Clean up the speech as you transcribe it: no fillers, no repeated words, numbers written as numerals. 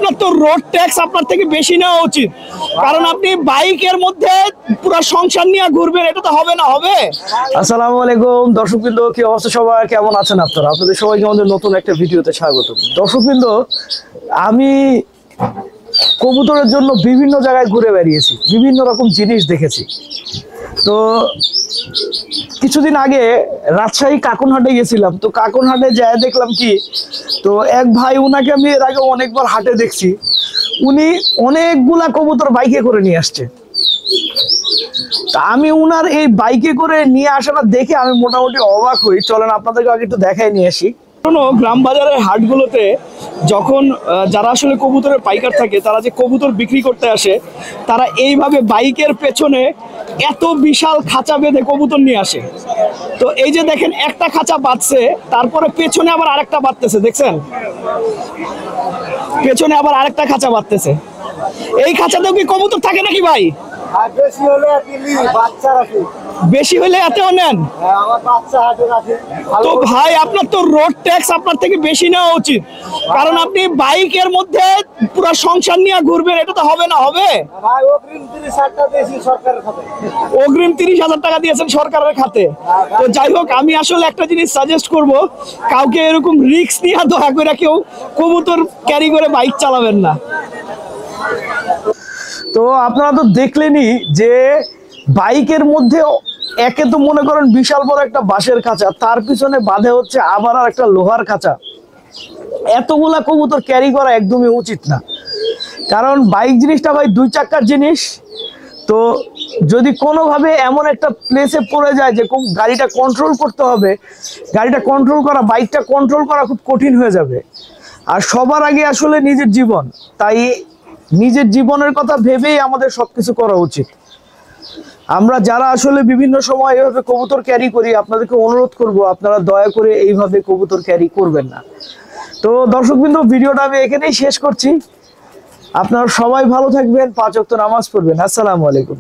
আপনার তো road tax আপনার থেকে বেশি নেওয়া উচিত, কারণ আপনি বাইকের মধ্যে পুরো সংসার নিয়ে ঘুরবেন, এটা তো হবে না। হবে। আসসালামু আলাইকুম দর্শকবৃন্দ, কি অবস্থা সবার, কেমন আছেন আপনারা? আপনাদের সবাইকে আমাদের নতুন একটা ভিডিওতে স্বাগত। দর্শকবৃন্দ, আমি কবুতরের জন্য বিভিন্ন জায়গায় ঘুরে বেরিয়েছি, বিভিন্ন রকম জিনিস দেখেছি। তো কিছুদিন আগে রাজশাহী কাকনহাটে গেছিলাম। তো কাকনহাটে যায় দেখলাম কি, তো এক ভাই, উনাকে আমি এর আগে অনেকবার হাটে দেখছি, উনি অনেকগুলা কবুতর বাইকে করে নিয়ে আসছে। তা আমি উনার এই বাইকে করে নিয়ে আসাটা দেখে আমি মোটামুটি অবাক হই। চলেন আপনাদেরকে আগে একটু দেখাই নিয়ে আসি। গ্রাম বাজারের হাটগুলোতে যখন যারা আসলে কবুতরের পাইকার থাকে, তারা যে কবুতর বিক্রি করতে আসে, তারা এইভাবে বাইকের পেছনে এত বিশাল খাঁচা বেঁধে কবুতর নিয়ে আসে। তো এই যে দেখেন, একটা খাঁচা বাঁধছে, তারপরে পেছনে আবার আরেকটা বাঁধতেছে, দেখছেন? পেছনে আবার আরেকটা খাঁচা বাঁধতেছে। এই খাঁচাতেও কি কবুতর থাকে নাকি ভাই? বেশি হলে এতেও নেন? তো ভাই, আপনার তো রোড ট্যাক্স আপনার থেকে বেশি নেওয়া উচিত, কারণ আপনি বাইকের মধ্যে পুরো সংসার নিয়ে ঘুরবেন, এটা তো হবে না। হবে। অগ্রিম 30,000 টাকা দিয়েছেন সরকারের খাতে। তো যাই হোক, আমি আসলে একটা জিনিস সাজেস্ট করব, কাউকে এরকম রিস্ক নিয়ে দয়া করে কেউ কবুতর ক্যারি করে বাইক চালাবেন না। তো আপনারা তো দেখলেনই যে বাইকের মধ্যে একে তো মনে করেন বিশাল বড় একটা বাঁশের খাঁচা, তার পিছনে বাঁধে হচ্ছে আবার আর একটা লোহার খাঁচা। এতগুলা কবুতর ক্যারি করা একদমই উচিত না, কারণ বাইক জিনিসটা ভাই দুই চাকার জিনিস। তো যদি কোনোভাবে এমন একটা প্লেসে পড়ে যায় যে গাড়িটা কন্ট্রোল করতে হবে, গাড়িটা কন্ট্রোল করা, বাইকটা কন্ট্রোল করা খুব কঠিন হয়ে যাবে। আর সবার আগে আসলে নিজের জীবন, তাই নিজের জীবনের কথা ভেবেই আমাদের সবকিছু করা উচিত। আমরা যারা আসলে বিভিন্ন সময় এইভাবে কবুতর ক্যারি করি, আপনাদেরকে অনুরোধ করব, আপনারা দয়া করে এইভাবে কবুতর ক্যারি করবেন না। তো দর্শকবৃন্দ, ভিডিওটা আমি এখানেই শেষ করছি। আপনারা সবাই ভালো থাকবেন, 5 ওয়াক্ত নামাজ পড়বেন। আসসালামু আলাইকুম।